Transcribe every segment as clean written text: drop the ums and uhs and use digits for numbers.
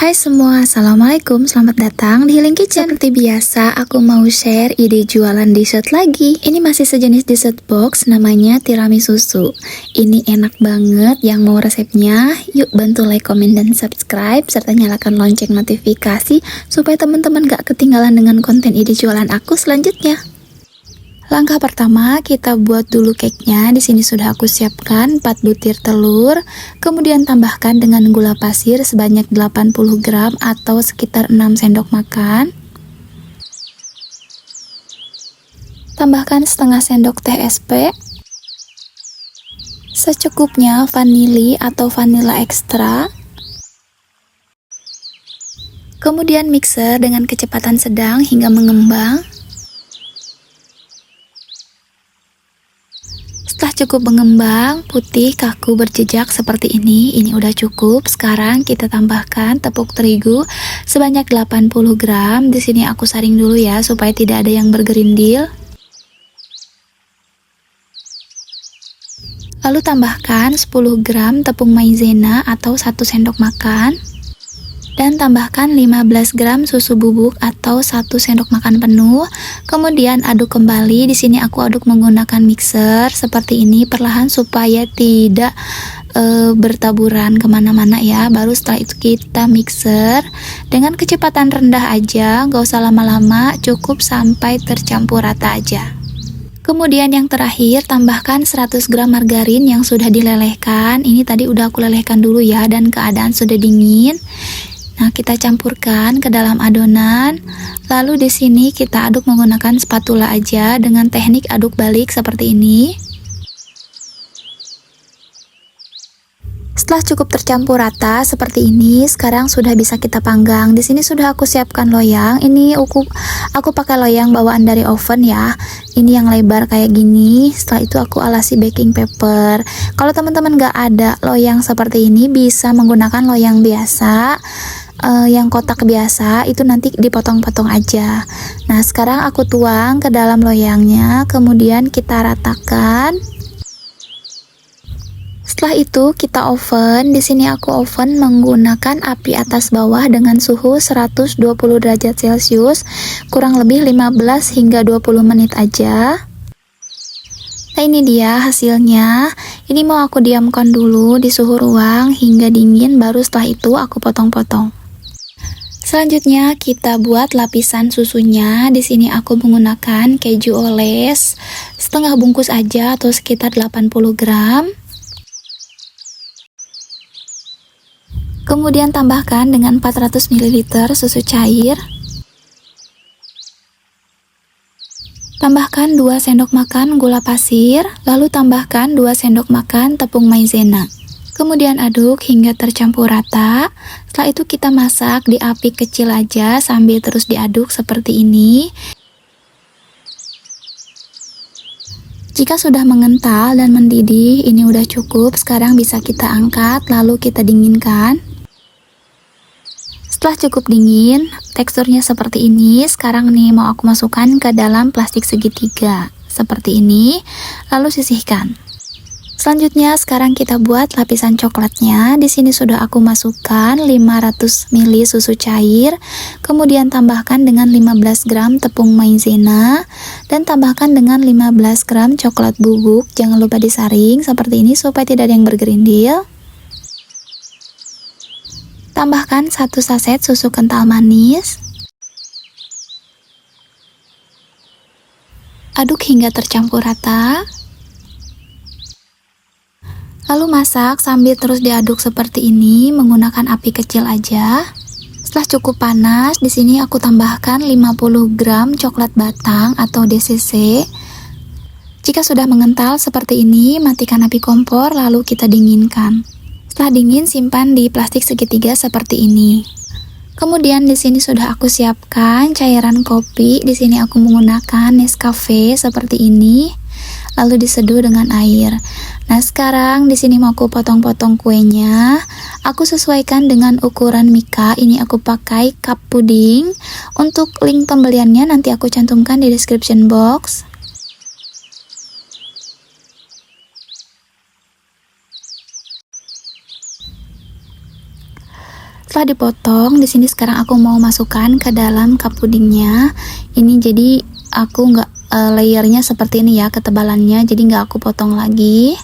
Hai semua, Assalamualaikum, selamat datang di Healing Kitchen. Seperti biasa, aku mau share ide jualan dessert lagi. Ini masih sejenis dessert box, namanya tiramisu. Ini enak banget, yang mau resepnya, yuk bantu like, komen, dan subscribe, serta nyalakan lonceng notifikasi, supaya teman-teman gak ketinggalan dengan konten ide jualan aku selanjutnya. Langkah pertama, kita buat dulu cake-nya. Di sini sudah aku siapkan 4 butir telur, kemudian tambahkan dengan gula pasir sebanyak 80 gram atau sekitar 6 sendok makan. Tambahkan setengah sendok teh SP, secukupnya vanili atau vanila ekstra. Kemudian mixer dengan kecepatan sedang hingga mengembang. Setelah cukup mengembang, putih kaku berjejak seperti ini udah cukup. Sekarang kita tambahkan tepung terigu sebanyak 80 gram. Di sini aku saring dulu ya supaya tidak ada yang bergerindil. Lalu tambahkan 10 gram tepung maizena atau 1 sendok makan. Dan tambahkan 15 gram susu bubuk atau 1 sendok makan penuh. Kemudian aduk kembali. Di sini aku aduk menggunakan mixer seperti ini perlahan supaya tidak bertaburan kemana-mana ya. Baru setelah itu kita mixer dengan kecepatan rendah aja, gak usah lama-lama, cukup sampai tercampur rata aja. Kemudian yang terakhir, tambahkan 100 gram margarin yang sudah dilelehkan. Ini tadi udah aku lelehkan dulu ya, dan keadaan sudah dingin. Nah, kita campurkan ke dalam adonan. Lalu di sini kita aduk menggunakan spatula aja dengan teknik aduk balik seperti ini. Setelah cukup tercampur rata seperti ini, sekarang sudah bisa kita panggang. Di sini sudah aku siapkan loyang. Ini aku pakai loyang bawaan dari oven ya. Ini yang lebar kayak gini. Setelah itu aku alasi baking paper. Kalau teman-teman gak ada loyang seperti ini, bisa menggunakan loyang biasa. Yang kotak biasa itu nanti dipotong-potong aja. Nah, sekarang aku tuang ke dalam loyangnya, kemudian kita ratakan. Setelah itu kita oven. Di sini aku oven menggunakan api atas bawah dengan suhu 120 derajat Celcius, kurang lebih 15 hingga 20 menit aja. Nah, ini dia hasilnya. Ini mau aku diamkan dulu di suhu ruang hingga dingin, baru setelah itu aku potong-potong. Selanjutnya kita buat lapisan susunya. Di sini aku menggunakan keju oles setengah bungkus aja atau sekitar 80 gram. Kemudian tambahkan dengan 400 ml susu cair. Tambahkan 2 sendok makan gula pasir, lalu tambahkan 2 sendok makan tepung maizena. Kemudian aduk hingga tercampur rata. Setelah itu kita masak di api kecil aja sambil terus diaduk seperti ini. Jika sudah mengental dan mendidih, ini udah cukup. Sekarang bisa kita angkat lalu kita dinginkan. Setelah cukup dingin, teksturnya seperti ini. Sekarang nih mau aku masukkan ke dalam plastik segitiga seperti ini, lalu sisihkan. Selanjutnya sekarang kita buat lapisan coklatnya. Di sini sudah aku masukkan 500 ml susu cair, kemudian tambahkan dengan 15 gram tepung maizena dan tambahkan dengan 15 gram coklat bubuk. Jangan lupa disaring seperti ini supaya tidak ada yang bergerindil. Tambahkan 1 saset susu kental manis. Aduk hingga tercampur rata. Lalu masak sambil terus diaduk seperti ini menggunakan api kecil aja. Setelah cukup panas, di sini aku tambahkan 50 gram coklat batang atau DCC. Jika sudah mengental seperti ini, matikan api kompor lalu kita dinginkan. Setelah dingin, simpan di plastik segitiga seperti ini. Kemudian di sini sudah aku siapkan cairan kopi. Di sini aku menggunakan Nescafe seperti ini. Lalu diseduh dengan air. Nah, sekarang di sini mau aku potong-potong kuenya. Aku sesuaikan dengan ukuran Mika. Ini aku pakai cup puding. Untuk link pembeliannya nanti aku cantumkan di description box. Setelah dipotong, di sini sekarang aku mau masukkan ke dalam cup pudingnya. Ini jadi aku nggak layernya seperti ini ya ketebalannya, jadi nggak aku potong lagi.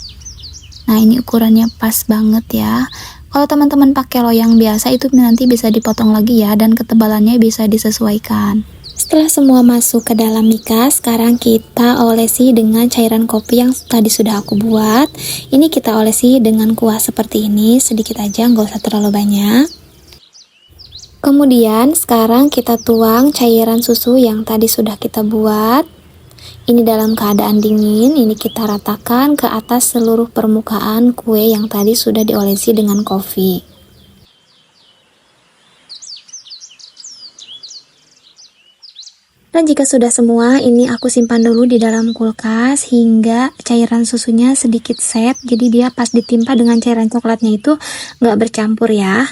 Nah ini ukurannya pas banget ya. Kalau teman-teman pakai loyang biasa itu nanti bisa dipotong lagi ya, dan ketebalannya bisa disesuaikan. Setelah semua masuk ke dalam mika, sekarang kita olesi dengan cairan kopi yang tadi sudah aku buat. Ini kita olesi dengan kuah seperti ini, sedikit aja, nggak usah terlalu banyak. Kemudian sekarang kita tuang cairan susu yang tadi sudah kita buat. Ini dalam keadaan dingin, ini kita ratakan ke atas seluruh permukaan kue yang tadi sudah diolesi dengan kopi. Dan jika sudah semua, ini aku simpan dulu di dalam kulkas hingga cairan susunya sedikit set, jadi dia pas ditimpa dengan cairan coklatnya itu nggak bercampur ya.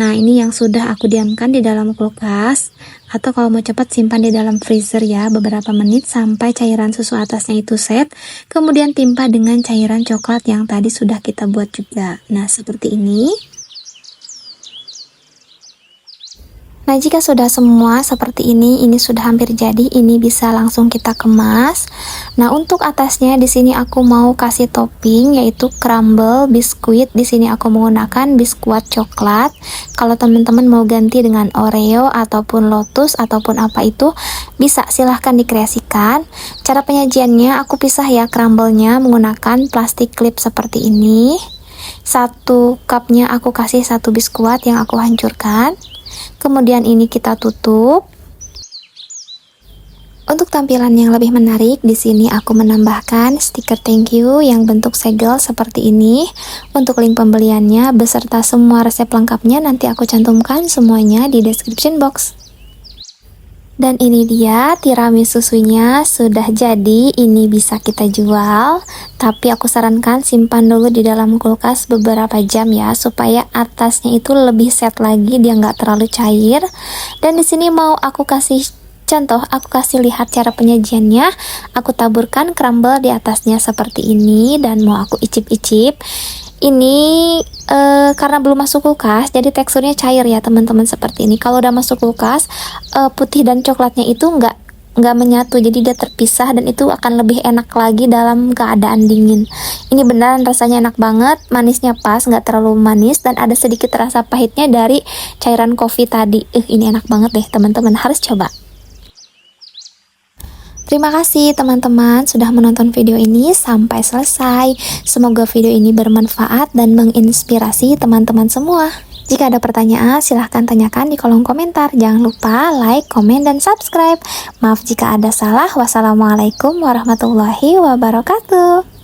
Nah ini yang sudah aku diamkan di dalam kulkas, atau kalau mau cepat simpan di dalam freezer ya beberapa menit sampai cairan susu atasnya itu set, kemudian timpa dengan cairan coklat yang tadi sudah kita buat juga. Nah seperti ini. Nah jika sudah semua seperti ini sudah hampir jadi, ini bisa langsung kita kemas. Nah untuk atasnya di sini aku mau kasih topping yaitu crumble biskuit. Di sini aku menggunakan biskuit coklat. Kalau teman-teman mau ganti dengan Oreo ataupun Lotus ataupun apa itu bisa, silahkan dikreasikan. Cara penyajiannya aku pisah ya crumble-nya menggunakan plastik clip seperti ini. 1 cupnya aku kasih 1 biskuit yang aku hancurkan. Kemudian ini kita tutup. Untuk tampilan yang lebih menarik, di sini aku menambahkan stiker thank you yang bentuk segel seperti ini. Untuk link pembeliannya beserta semua resep lengkapnya nanti aku cantumkan semuanya di description box. Dan ini dia tiramisu susunya sudah jadi. Ini bisa kita jual, tapi aku sarankan simpan dulu di dalam kulkas beberapa jam ya, supaya atasnya itu lebih set lagi, dia nggak terlalu cair. Dan di sini mau aku kasih contoh, aku kasih lihat cara penyajiannya. Aku taburkan crumble di atasnya seperti ini dan mau aku icip-icip. Ini karena belum masuk kulkas, jadi teksturnya cair ya teman-teman seperti ini. Kalau udah masuk kulkas, putih dan coklatnya itu nggak menyatu, jadi dia terpisah dan itu akan lebih enak lagi dalam keadaan dingin. Ini beneran rasanya enak banget, manisnya pas, nggak terlalu manis dan ada sedikit rasa pahitnya dari cairan kopi tadi. Ini enak banget deh teman-teman, harus coba. Terima kasih teman-teman sudah menonton video ini sampai selesai. Semoga video ini bermanfaat dan menginspirasi teman-teman semua. Jika ada pertanyaan, silahkan tanyakan di kolom komentar. Jangan lupa like, komen, dan subscribe. Maaf jika ada salah. Wassalamualaikum warahmatullahi wabarakatuh.